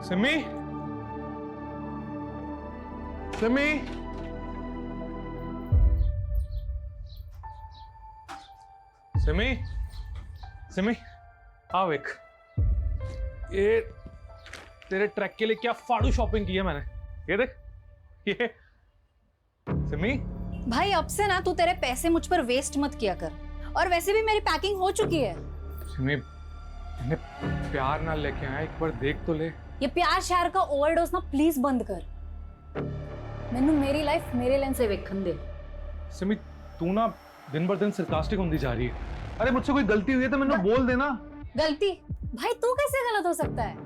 सिमी, सिमी, सिमी, सिमी, आओ एक। ये तेरे ट्रैक के लिए क्या फाड़ू शॉपिंग की है मैंने। ये देख, ये सिमी। भाई अब से ना तू तेरे पैसे मुझ पर वेस्ट मत किया कर। और वैसे भी मेरी पैकिंग हो चुकी है। सिमी, मैंने प्यार ना लेके आया, एक बार देख तो ले। ये प्यार शहर का ओवरडोज ना प्लीज बंद कर। मैनू मेरी लाइफ मेरे लेंस से वेखन दे। सिमी, तू ना दिन बर दिन सरकास्टिक होती जा रही है। अरे मुझसे कोई गलती हुई है तो मैंने बोल देना। गलती? भाई तू कैसे गलत हो सकता है?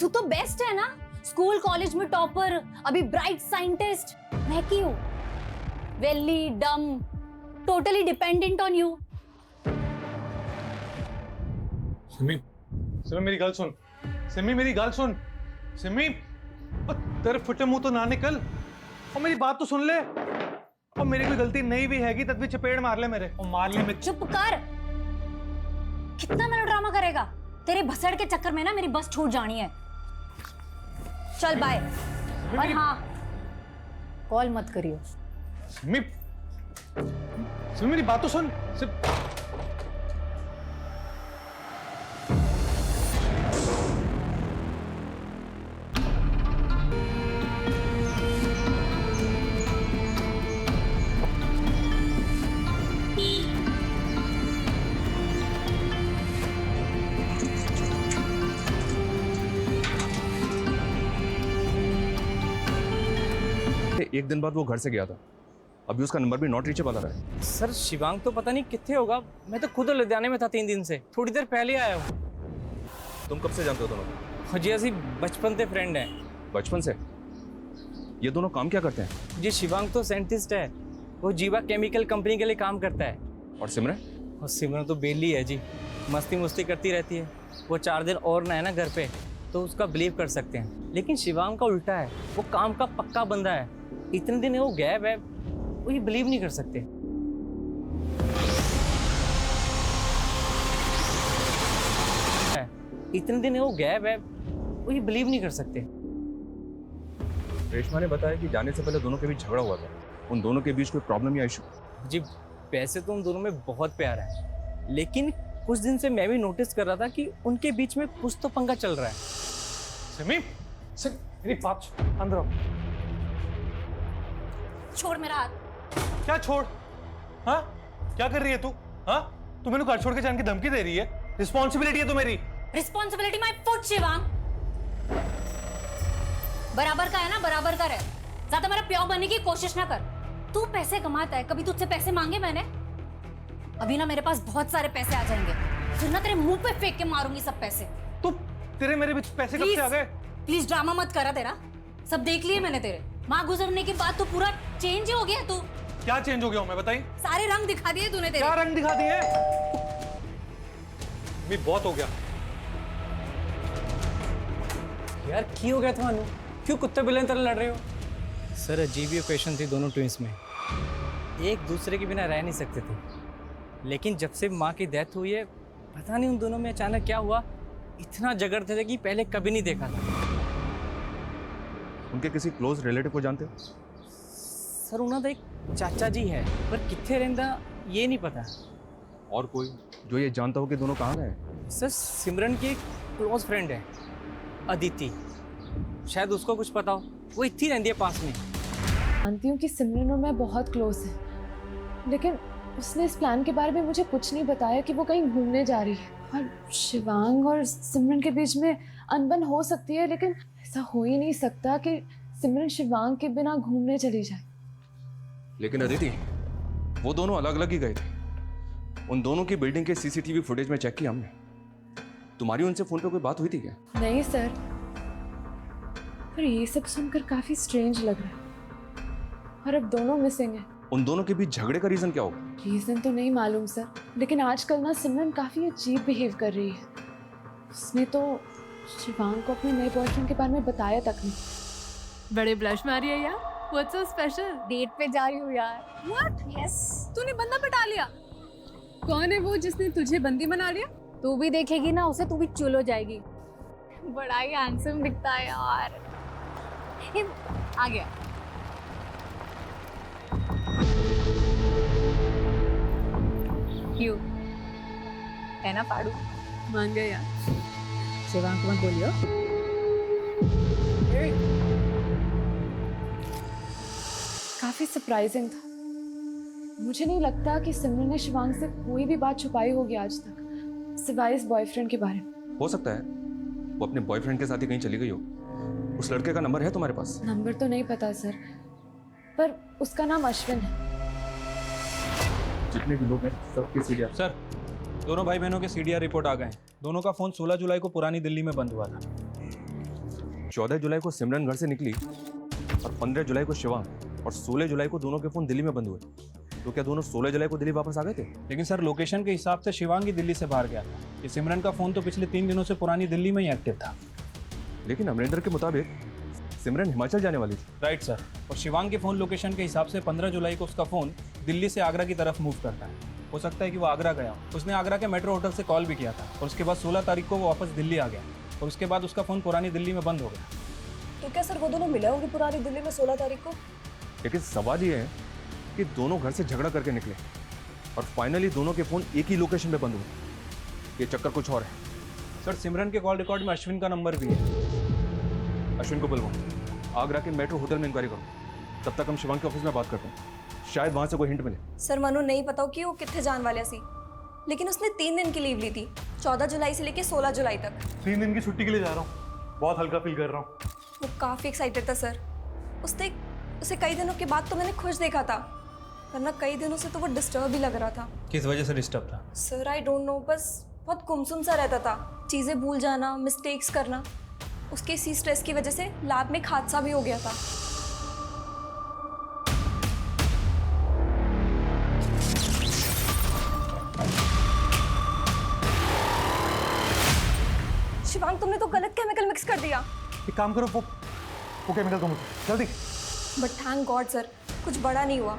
तू तो बेस्ट है ना, स्कूल कॉलेज में टॉपर, अभी ब्राइट साइंटिस्ट। मैं की हूँ वेली डम, totally dependent on you. Simi, Simi मेरी गल सुन। सिमी मेरी गल सुन। सिमी, तेरे फुटे मुंह तो ना निकल, और मेरी बात तो सुन ले। और मेरी कोई गलती नहीं भी हैगी तब भी चपेड़ मार ले मेरे, और मार ले मैं। चुप कर। कितना मेरा ड्रामा करेगा? तेरे भसड़ के चक्कर में ना मेरी बस छूट जानी है। चल बाय। और हाँ, कॉल मत करियो। सिमी, सिमी मेरी बात तो सुन। एक दिन बाद वो घर से गया था, अभी उसका नंबर भी नॉट रीचेबल आ रहा है। सर शिवांग तो पता नहीं कितने होगा, मैं तो खुद लुधियाने में था 3 दिन से, थोड़ी देर पहले आया हूँ। तुम कब से जानते हो दोनों? जी असि बचपन से फ्रेंड हैं। बचपन से? ये दोनों काम क्या करते हैं? जी शिवांग तो साइंटिस्ट है, वो जीवा केमिकल कंपनी के लिए काम करता है। और सिमरन? और सिमरन तो बेली है जी, मस्ती मुस्ती करती रहती है। वो 4 दिन और ना है ना घर पे तो उसका बिलीव कर सकते हैं, लेकिन शिवांग का उल्टा है, वो काम का पक्का बंदा है। इतने दिन वो गैप है, वो ये बिलीव नहीं कर सकते। इतने दिन वो गैप है, वो ये बिलीव नहीं कर सकते। रेशमा ने बताया कि जाने से पहले दोनों के बीच झगड़ा हुआ था। उन दोनों के बीच कोई प्रॉब्लम या इशू? जी वैसे तो उन दोनों में बहुत प्यार है, लेकिन कुछ दिन से मैं भी नोटिस कर रहा था कि उनके बीच में कुछ तो पंगा चल रहा है। सिमी, मेरी बात अंदर आओ। छोड़ मेरा हाथ। क्या छोड़? हाँ, क्या कर रही है तू? हाँ, तू मेरे को घर छोड़ के जाने की धमकी दे रही है? रिस्पॉन्सिबिलिटी है तो मेरी। Responsibility my foot Shivang. बराबर का है ना, बराबर कर है। ज्यादा मेरा प्यार बनने की कोशिश ना कर। तू पैसे कमाता है, कभी तुझसे पैसे मांगे मैंने? अभी ना मेरे पास बहुत सारे पैसे आ जाएंगे, फिर ना तेरे मुंह पे फेंक के मारूंगी सब पैसे। तू, तेरे मेरे बीच पैसे कब से आ गए? प्लीज ड्रामा मत करा। तेरा सब देख लिए मैंने। तेरे माँ गुजरने के बाद तो पूरा चेंज हो गया तू। क्या चेंज हो गया हूं मैं, बताइए? सारे रंग दिखा दिए तूने। तेरे क्या रंग दिखा दिए? भी बहुत हो गया यार की हो गया थानू, क्यों कुत्ते बिल्ले तरह लड़ रहे हो? सर अजीब ही ओकेशन थी दोनों ट्विंस में, एक दूसरे के बिना रह नहीं सकते थे। लेकिन जब से माँ की डेथ हुई है, पता नहीं उन दोनों में अचानक क्या हुआ, इतना झगड़ते थे कि पहले कभी नहीं देखा था। उनके किसी क्लोज रिलेटिव को जानते हो? सर उन्होंने एक चाचा जी है, पर कितने रहंदा ये नहीं पता। और कोई जो ये जानता हो कि दोनों कहाँ गए? सर सिमरन की एक क्लोज फ्रेंड है अदिति, शायद उसको कुछ पता हो, वो इतनी रहती है पास में। जानती हूँ कि सिमरन और मैं बहुत क्लोज हैं, लेकिन उसने इस प्लान के बारे में मुझे कुछ नहीं बताया कि वो कहीं घूमने जा रही है। और शिवांग और सिमरन के बीच में अनबन हो सकती है, लेकिन ऐसा हो ही नहीं सकता कि सिमरन शिवांग के बिना घूमने चली जाए। लेकिन अदिति, वो दोनों अलग अलग ही गए थे। उन दोनों की बिल्डिंग के सीसीटीवी फुटेज में चेक किया हमने। तुम्हारी उनसे फोन पे कोई बात हुई थी क्या? नहीं सर, पर ये सब सुनकर काफी स्ट्रेंज लग रहा है। और अब दोनों मिसिंग हैं। उन दोनों के बीच झगड़े का रीजन क्या होगा? रीजन तो नहीं मालूम सर, लेकिन आजकल ना सिमरन काफी अजीब बिहेव कर रही है। उसने तो शिवांग को अपने नए बॉयफ्रेंड के बारे में बताया तक नहीं। बड़े ब्लश मारी है यार। What's so special? डेट पे जा रही हूँ यार। What? यस। तूने बंदा पटा लिया? कौन है वो जिसने तुझे बंदी बना लिया? तू भी देखेगी ना उसे, तू भी चुल हो जाएगी। बड़ा ही हैंडसम दिखता है यार। ये आ गया। क्यों है ना पाड़ू? मान गए यार। शिवांग को मत बोलियो। काफी सरप्राइजिंग था। मुझे नहीं लगता कि सिमरन ने शिवांग से कोई भी बात छुपाई होगी आज तक, सिवाय इस बॉयफ्रेंड के बारे में। हो सकता है वो अपने बॉयफ्रेंड के साथ ही कहीं चली गई हो। उस लड़के का नंबर है तुम्हारे पास? नंबर तो नहीं पता सर, पर उसका नाम अश्विन है। जितने भी लोग हैं सबके सीढ़ियाँ। सर, दोनों भाई बहनों के सीडीआर रिपोर्ट आ गए हैं। दोनों का फ़ोन 16 जुलाई को पुरानी दिल्ली में बंद हुआ था। 14 जुलाई को सिमरन घर से निकली और 15 जुलाई को शिवांग, और 16 जुलाई को दोनों के फ़ोन दिल्ली में बंद हुए। तो क्या दोनों 16 जुलाई को दिल्ली वापस आ गए थे? लेकिन सर, लोकेशन के हिसाब से शिवांग ही दिल्ली से बाहर गया था। ये सिमरन का फ़ोन तो पिछले 3 दिनों से पुरानी दिल्ली में ही एक्टिव था। लेकिन अमरिंदर के मुताबिक सिमरन हिमाचल जाने वाली थी। Right sir. और शिवांग के फ़ोन लोकेशन के हिसाब से 15 जुलाई को उसका फ़ोन दिल्ली से आगरा की तरफ मूव करता है। हो सकता है कि वो आगरा गया हो। उसने आगरा के मेट्रो होटल से कॉल भी किया था और उसके बाद 16 तारीख को वो वापस दिल्ली आ गया और उसके बाद उसका फ़ोन पुरानी दिल्ली में बंद हो गया। तो क्या सर वो दोनों मिले होंगे पुरानी दिल्ली में 16 तारीख को? लेकिन सवाल ये है कि दोनों घर से झगड़ा करके निकले और फाइनली दोनों के फ़ोन एक ही लोकेशन पे बंद हुए। ये चक्कर कुछ और है। सर, सिमरन के कॉल रिकॉर्ड में अश्विन का नंबर भी है। अश्विन को बुलवाओ, आगरा के मेट्रो होटल में इंक्वायरी करो। तब तक हम शिवांग के ऑफिस में बात करते हैं, शायद वहाँ से कोई हिंट मिले। सर मनु नहीं पता कि वो कितने जान वाले सी, लेकिन उसने 3 दिन की लीव ली थी, 14 जुलाई से लेके 16 जुलाई तक। 3 दिन की छुट्टी के लिए जा रहा हूँ, बहुत हल्का फील कर रहा हूँ। वो काफ़ी एक्साइटेड था सर। उसे कई दिनों के बाद तो मैंने खुश देखा था, वरना कई दिनों से तो वो डिस्टर्ब ही लग रहा था। किस वजह से डिस्टर्ब था? सर आई डोंट नो, बस बहुत गुमसुम सा रहता था, चीज़ें भूल जाना, मिस्टेक्स करना। उसके इसी स्ट्रेस की वजह से लैब में एक हादसा भी हो गया था। शिवांग, तुमने तो गलत केमिकल मिक्स कर दिया। एक काम करो, वो केमिकल तो मुझे जल्दी। बट थैंक गॉड सर, कुछ बड़ा नहीं हुआ।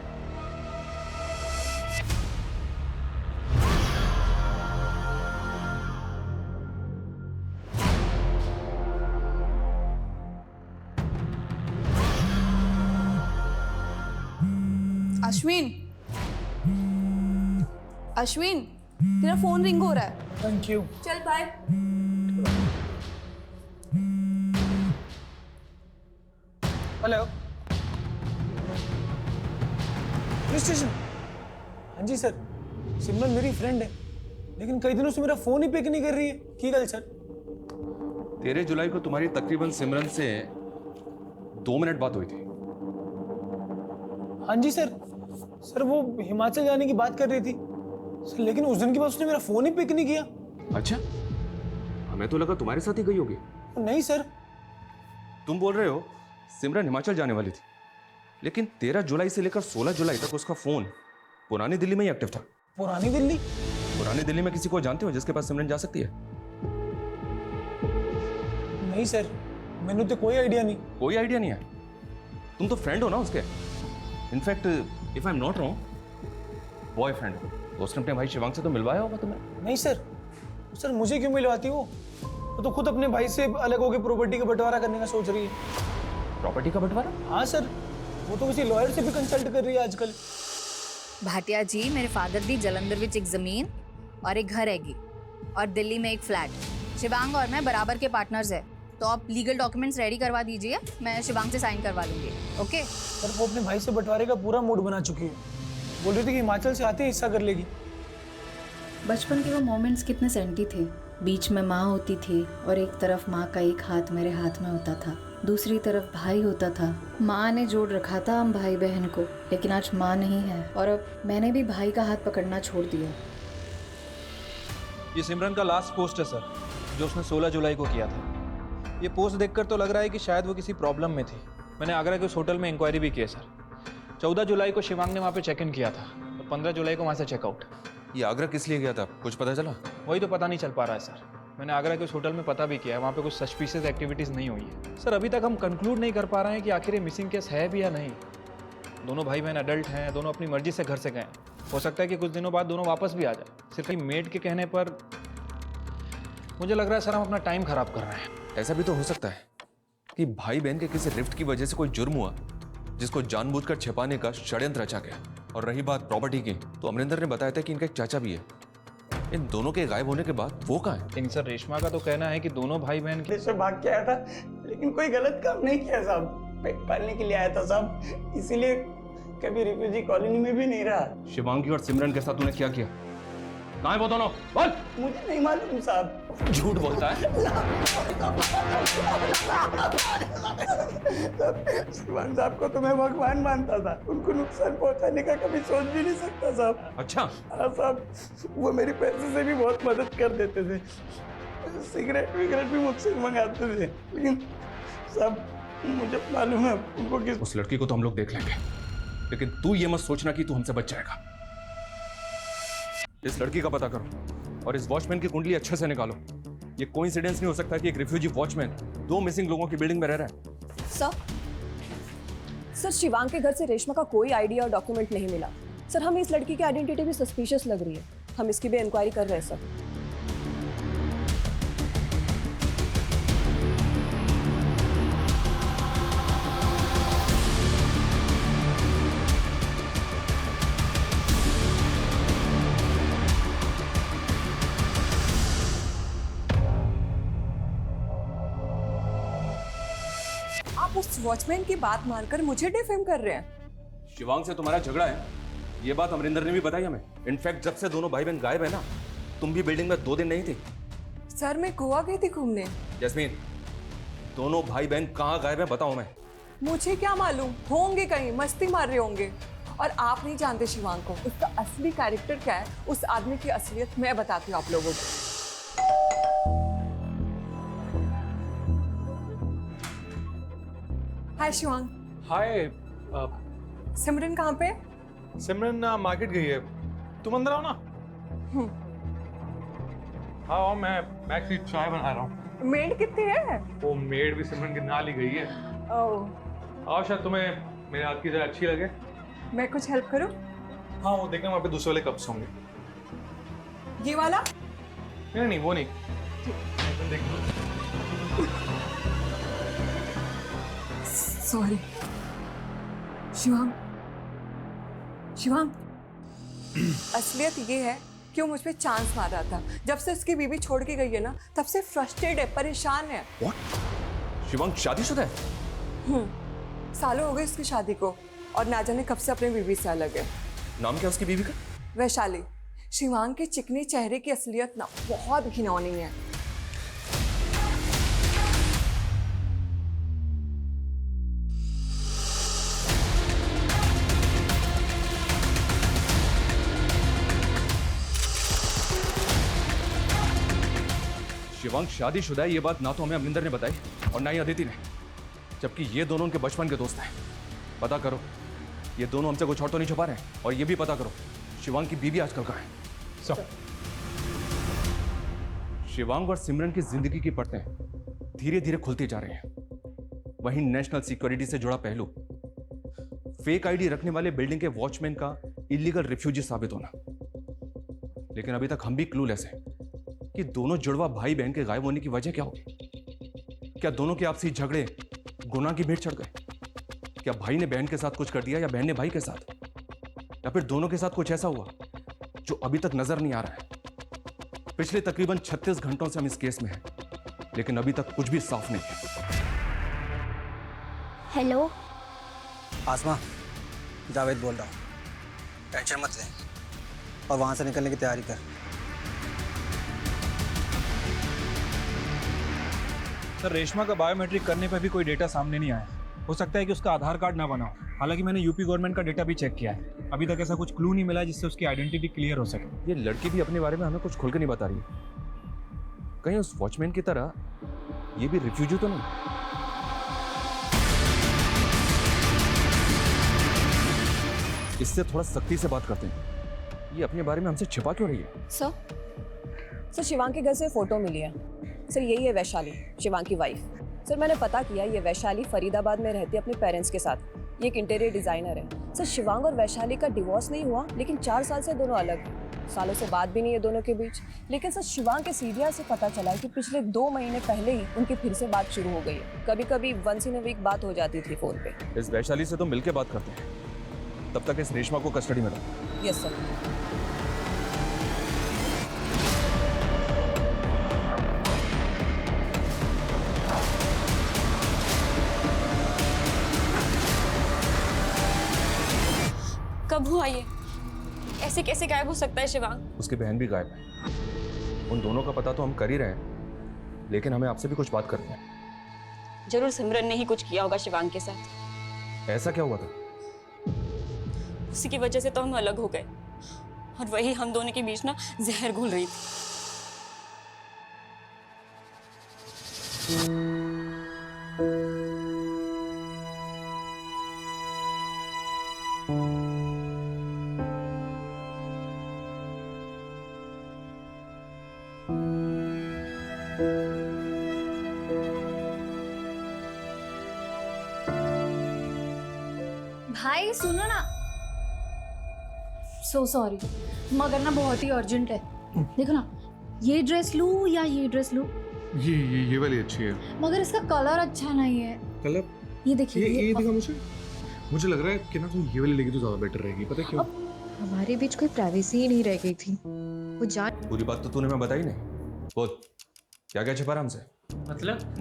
अश्विन, तेरा फोन रिंग हो रहा है। Thank you. चल बाय। Hello, police station. हाँ जी सर, सिमरन मेरी फ्रेंड है, लेकिन कई दिनों से मेरा फोन ही पिक नहीं कर रही है। की गल सर? 13 जुलाई को तुम्हारी तकरीबन सिमरन से 2 मिनट बात हुई थी। हाँ जी सर। सर वो हिमाचल जाने की बात कर रही थी सर, लेकिन उस दिन के बाद उसने मेरा फोन ही पिक नहीं किया। अच्छा, हमें तो लगा तुम्हारे साथ ही गई होगी। नहीं सर। तुम बोल रहे हो सिमरन हिमाचल जाने वाली थी, लेकिन 13 जुलाई से लेकर 16 जुलाई तक उसका फोन पुरानी दिल्ली में ही एक्टिव था। पुरानी दिल्ली? पुरानी दिल्ली में किसी को जानते हो जिसके पास सिमरन जा सकती है? नहीं सर, मैंने तो कोई आइडिया नहीं। कोई आइडिया नहीं है? तुम तो फ्रेंड हो ना उसके। In fact if I am not wrong, boyfriend हो। तो उसने अपने भाई शिवांग से तो मिलवाया होगा तुम्हें। नहीं सर। सर मुझे क्यों मिलवाती वो तो खुद अपने भाई से अलग होकर प्रॉपर्टी का बंटवारा करने का सोच रही है। प्रॉपर्टी का बंटवारा? हाँ सर, वो तो किसी लॉयर से भी कंसल्ट कर रही है आजकल। भाटिया जी, मेरे फादर दी जलंधर विच एक जमीन और एक घर हैगी और दिल्ली में एक फ्लैट। शिवांग और मैं बराबर के पार्टनर्स है, तो आप लीगल डॉक्यूमेंट्स रेडी करवा दीजिए, मैं शिवांग से साइन करवा लूंगी। ओके सर वो अपने भाई से बंटवारे का पूरा मूड बना चुकी है, बोल रही थी कि हिमाचल से आते ही हिस्सा कर लेगी। बचपन के वो मोमेंट्स कितने सेंटी थे। बीच में माँ होती थी और एक तरफ माँ का एक हाथ मेरे हाथ में होता था, दूसरी तरफ भाई होता था। माँ ने जोड़ रखा था हम भाई बहन को, लेकिन आज माँ नहीं है और अब मैंने भी भाई का हाथ पकड़ना छोड़ दिया। ये सिमरन का लास्ट पोस्ट है सर, जो उसने 16 जुलाई को किया था। ये पोस्ट देखकर तो लग रहा है कि शायद वो किसी प्रॉब्लम में थी। मैंने आगरा के उस होटल में इंक्वायरी भी की है सर। 14 जुलाई को शिवांग ने वहाँ पे चेक इन किया था और 15 जुलाई को वहाँ से चेकआउट। ये आगरा किस लिए गया था, कुछ पता चला? वही तो पता नहीं चल पा रहा है सर। मैंने आगरा के उस होटल में पता भी किया है, वहाँ पे कुछ सस्पिशियस एक्टिविटीज़ नहीं हुई है सर। अभी तक हम कंक्लूड नहीं कर पा रहे हैं कि आखिर ये मिसिंग केस है भी या नहीं। दोनों भाई बहन अडल्ट हैं, दोनों अपनी मर्जी से घर से गए। हो सकता है कि कुछ दिनों बाद दोनों वापस भी आ जाए। सिर्फ मेड के कहने पर मुझे लग रहा है सर हम अपना टाइम खराब कर रहे हैं। ऐसा भी तो हो सकता है कि भाई बहन के किसी रिफ्ट की वजह से कोई जुर्म हुआ जिसको जानबूझकर छिपाने का षड्यंत्र रचा गया। और रही बात प्रॉपर्टी की, तो अमरिंदर ने बताया था कि इनका एक चाचा भी है। इन दोनों के गायब होने के बाद वो कहाँ है? लेकिन सर रेशमा का तो कहना है कि दोनों भाई बहन देश से भाग के आया था, लेकिन कोई गलत काम नहीं किया साहब। पेट पालने के लिए आया था साहब, इसीलिए कभी रिफ्यूजी कॉलोनी में भी नहीं रहा। शिवांगी और सिमरन के साथ तूने क्या किया? कहाँ है वो दोनों? बोल। मुझे नहीं मालूम साहब। झूठ बोलता है। शिवांग साहब को तो मैं भगवान मानता था, उनको नुकसान पहुंचाने का कभी सोच भी नहीं सकता साहब। अच्छा। हाँ साहब, वो मेरी पैसे से भी बहुत मदद कर देते थे, सिगरेट विगरेट भी मुझसे मंगाते थे। लेकिन साहब मुझे मालूम है उनको किस। उस लड़की को तो हम लोग देख लेंगे, लेकिन तू ये मत सोचना कि तू हमसे बच जाएगा। इस लड़की का पता करो और इस वॉचमैन की कुंडली अच्छे से निकालो। ये कोइंसिडेंस नहीं हो सकता कि एक रिफ्यूजी वॉचमैन 2 मिसिंग लोगों की बिल्डिंग में रह रहा है। सर शिवांग के घर से रेशमा का कोई आईडी और डॉक्यूमेंट नहीं मिला। सर हमें इस लड़की की आइडेंटिटी भी सस्पिशियस लग रही है, हम इसकी भी इंक्वायरी कर रहे हैं सर। आप उस वॉचमैन की बात मानकर मुझे डिफेम कर रहे हैं। शिवांग से तुम्हारा झगड़ा है, ये बात अमरिंदर ने भी बताई हमें। इनफैक्ट जब से दोनों भाई बहन गायब है ना, तुम भी बिल्डिंग में 2 दिन नहीं थी। सर मैं गोवा गई थी घूमने। जैस्मीन, दोनों भाई बहन कहाँ गायब है बताओ। मैं मुझे क्या मालूम, होंगे कहीं मस्ती मार रहे होंगे। और आप नहीं जानते शिवांग को, उसका असली कैरेक्टर क्या है, उस आदमी की असलियत मैं बताती हूँ आप लोगों को। हाय शिवांग। हाय। सिमरन कहाँ पे? सिमरन मार्केट गई है, तुम अंदर आओ ना। हाँ आओ, मैं एक्चुअली चाय बना रहा हूँ। मेड कितनी है? वो मेड भी सिमरन के नाल ही गई है। ओह। आओ, शायद तुम्हें मेरे हाथ की चाय अच्छी लगे। मैं कुछ हेल्प करूँ? हाँ वो देखना वहाँ पे दूसरे वाले कप्स होंगे। ये वाला? नहीं नहीं वो नहीं। सॉरी शिवांग। शिवांग असलियत ये है कि वो मुझ पे चांस मार रहा था। जब से उसकी बीवी छोड़ के गई है ना, तब से फ्रस्ट्रेटेड है, परेशान है। What? शिवांग शादीशुदा है? सालों हो गए उसकी शादी को और ना जाने कब से अपनी बीवी से अलग है। नाम क्या उसकी बीवी का? वैशाली। शिवांग के चिकने चेहरे की असलियत ना बहुत घिनौनी है। शिवांग शादीशुदा है, ये बात ना तो हमें अमरिंदर ने बताई और ना ही अदिति ने, जबकि ये दोनों उनके बचपन के दोस्त हैं। पता करो ये दोनों हमसे कुछ और तो नहीं छुपा रहे, और ये भी पता करो शिवांग की बीवी आजकल कहाँ है। सब शिवांग और सिमरन की जिंदगी की परतें धीरे धीरे खुलती जा रही हैं। वहीं नेशनल सिक्योरिटी से जुड़ा पहलू, फेक आईडी रखने वाले बिल्डिंग के वॉचमैन का इलीगल रिफ्यूजी साबित होना। लेकिन अभी तक हम भी क्लूलेस हैं कि दोनों जुड़वा भाई बहन के गायब होने की वजह क्या होगी। क्या दोनों के आपसी झगड़े गुनाह की भेंट चढ़ गए? क्या भाई ने बहन के साथ कुछ कर दिया या बहन ने भाई के साथ, या फिर दोनों के साथ कुछ ऐसा हुआ जो अभी तक नजर नहीं आ रहा है। पिछले तकरीबन 36 घंटों से हम इस केस में हैं, लेकिन अभी तक कुछ भी साफ नहीं है। हेलो आसमा, जावेद बोल रहा हूँ। टेंशन मत ले और वहां से निकलने की तैयारी कर। सर रेशमा का बायोमेट्रिक करने पर भी कोई डेटा सामने नहीं आया। हो सकता है कि उसका आधार कार्ड ना बना हो। हालांकि मैंने यूपी गवर्नमेंट का डेटा भी चेक किया है, अभी तक ऐसा कुछ क्लू नहीं मिला जिससे उसकी आइडेंटिटी क्लियर हो सके। ये लड़की भी अपने बारे में हमें कुछ खुल के नहीं बता रही है। कहीं उस वॉचमैन की तरह ये भी रिफ्यूजी तो नहीं? इससे थोड़ा सख्ती से बात करते हैं। ये अपने बारे में हमसे छिपा क्यों रही है? सर शिवांग के घर से फोटो मिली है। सर यही है वैशाली, शिवांग की वाइफ। सर मैंने पता किया, ये वैशाली फरीदाबाद में रहती है अपने पेरेंट्स के साथ। ये एक इंटीरियर डिजाइनर है। सर शिवांग और वैशाली का डिवोर्स नहीं हुआ, लेकिन 4 साल से दोनों अलग हैं। सालों से बात भी नहीं है दोनों के बीच। लेकिन सर शिवांग के सीरिया से पता चला है कि पिछले 2 महीने पहले ही उनकी फिर से बात शुरू हो गई है। कभी कभी वंस इन अ वीक बात हो जाती थी फोन पे। इस वैशाली से तो मिलके बात करते हैं, तब तक इस रेशमा को कस्टडी में रखो। Yes sir. कब हुआ ये? ऐसे कैसे गायब हो सकता है शिवांग? उसकी बहन भी गायब है। उन दोनों का पता तो हम कर ही रहे हैं, लेकिन हमें आपसे भी कुछ बात करनी है। जरूर सिमरन ने ही कुछ किया होगा शिवांग के साथ। ऐसा क्या हुआ था? उसी की वजह से तो हम अलग हो गए, और वही हम दोनों के बीच ना जहर घुल रही थी। भाई सुनो ना, सो सॉरी मगर ना बहुत ही अर्जेंट है। देखो ना, ये ड्रेस लूं या ये ड्रेस लूं? ये वाली अच्छी है। मगर इसका कलर अच्छा नहीं है। कलर? ये देखिए, ये दिखा मुझे लग रहा है कि ना तुम ये वाली लेगी तो ज्यादा बेटर रहेगी। पता है क्यों? हमारे बीच कोई प्राइवेसी ही नहीं रह गई थी। वो जान पूरी बात तो तूने मैं बताई नहीं। बोल, क्या क्या छिपा रहा हमसे?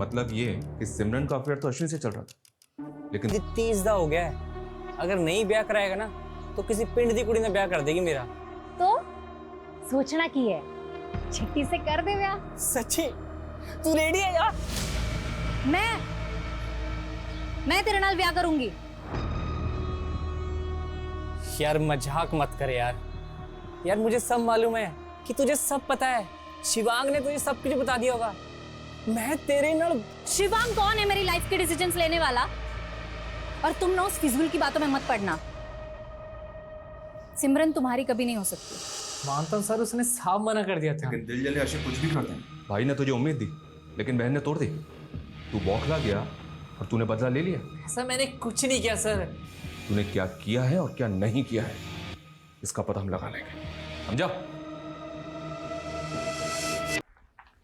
मतलब ये कि सिमरन का अफेयर तो अश्विन से चल रहा था, लेकिन तीसदा हो गया है। अगर नहीं ब्याह कराएगा ना तो किसी पिंड दी कुड़ी ने ब्याह कर देगी मेरा। तो सोचना की है, छिट्टी से कर दे ब्याह। सच्ची? तू रेडी है यार? मैं तेरे नाल ब्याह करूंगी। यार मजाक मत कर यार। यार मुझे सब मालूम है कि तुझे सब पता है। शिवांग ने तुझे सब कुछ बता दिया होगा। मैं तेरे नाल। शिवांग कौन है मेरी लाइफ के डिसीजंस लेने वाला? और तुम ना उस फिजूल की बातों में मत पड़ना। सिमरन तुम्हारी कभी नहीं हो सकती। मानता हूं सर, उसने साफ मना कर दिया था। लेकिन दिल जले आशिक कुछ भी करते हैं। भाई ने तुझे उम्मीद दी, लेकिन बहन ने तोड़ दी। तू बौखला गया और तूने बदला ले लिया। ऐसा मैंने कुछ नहीं किया सर। तूने क्या किया है और क्या नहीं किया है, इसका पता हम लगा लेंगे, समझा?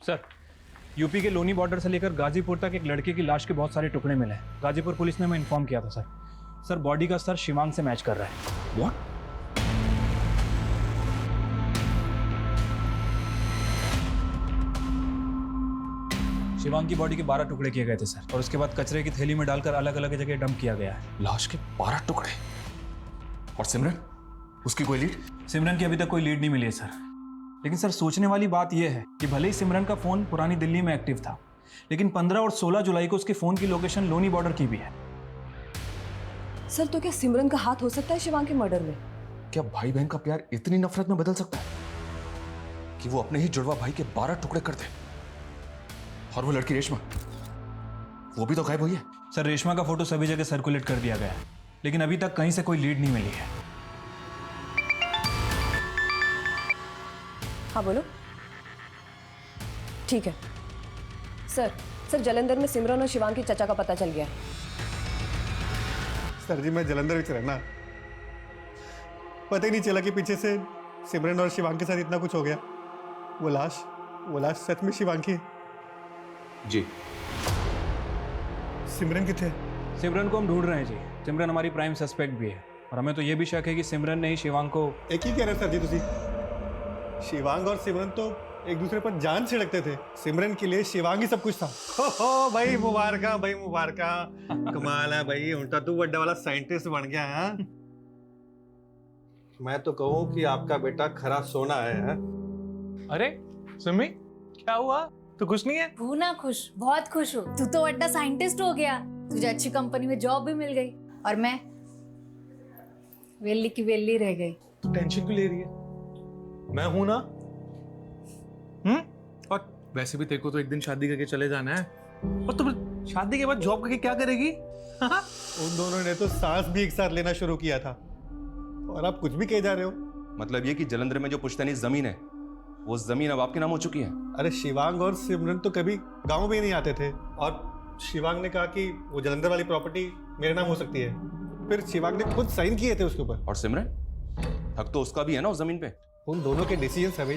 सर, यूपी के लोनी बॉर्डर से लेकर गाजीपुर तक एक लड़के की लाश के बहुत सारे टुकड़े मिले हैं। गाजीपुर पुलिस ने हमें इन्फॉर्म किया था सर। सर बॉडी का स्तर शिवांग से मैच कर रहा है। व्हाट? शिवांग की बॉडी के 12 टुकड़े किए गए थे सर, और उसके बाद कचरे की थैली में डालकर अलग अलग जगह डंप किया गया है। लाश के 12 टुकड़े? और सिमरन, उसकी कोई लीड? सिमरन की अभी तक कोई लीड नहीं मिली है सर। लेकिन सर सोचने वाली बात यह है कि भले ही सिमरन का फोन पुरानी दिल्ली में एक्टिव था, लेकिन 15 और 16 जुलाई को उसके फोन की लोकेशन लोनी बॉर्डर की भी है। सर तो क्या सिमरन का हाथ हो सकता है शिवांग के मर्डर में? क्या भाई बहन का प्यार इतनी नफरत में बदल सकता है कि वो अपने ही जुड़वा भाई के 12 टुकड़े कर दे? और वो लड़की रेशमा, वो भी तो गायब हुई है। सर रेशमा का फोटो सभी जगह सर्कुलेट कर दिया गया है, लेकिन अभी तक कहीं से कोई लीड नहीं मिली है। हाँ बोलो। ठीक है सर जलंधर में सिमरन और शिवांग की चचा का पता चल गया। सर जी मैं जलंधर में रहना, पता ही नहीं चला कि पीछे से सिमरन और शिवांग के साथ इतना कुछ हो गया। वो लाश सच में शिवांग की है? जी। सिमरन किथे? सिमरन को हम ढूंढ रहे हैं जी। सिमरन हमारी प्राइम सस्पेक्ट भी है, और हमें तो ये भी शक है कि सिमरन ने ही शिवांग को। एक ही कह रहे सर जी तुसी। शिवांग और सिमरन तो एक दूसरे पर जान छिड़कते थे। सिमरन के लिए शिवांग ही सब कुछ था। हो भाई मुबारका, भाई मुबारका। कमाल है भाई, उल्टा तू बड़ा वाला साइंटिस्ट बन गया है। मैं तो कहूँ कि आपका बेटा खरा सोना है। अरे सिमी, क्या हुआ? तू खुश नहीं है? हूँ ना खुश, बहुत खुश हूँ। तू तो बड़ा साइंटिस्ट हो गया, तुझे अच्छी कंपनी में जॉब भी मिल गई, और मैं वेली की वेली रह गई। तू टेंशन क्यों ले रही है? मैं हूं ना। और वैसे भी तेरे को तो एक दिन शादी करके चले जाना है, और तुम शादी के बाद जॉब करके क्या करेगी? उन दोनों ने तो सांस भी एक साथ लेना शुरू किया था, और आप कुछ भी कहे जा रहे हो। मतलब ये कि जलंधर में जो पुश्तैनी जमीन है, वो जमीन अब आपके नाम हो चुकी है। अरे शिवांग और सिमरन तो कभी गांव में ही नहीं आते थे, और शिवांग ने कहा कि वो जलंधर वाली प्रॉपर्टी मेरे नाम हो सकती है। फिर शिवांग ने खुद साइन किए थे उसके ऊपर। और सिमरन, हक तो उसका भी है ना उस जमीन पे। उन दोनों के डिसीजन हमें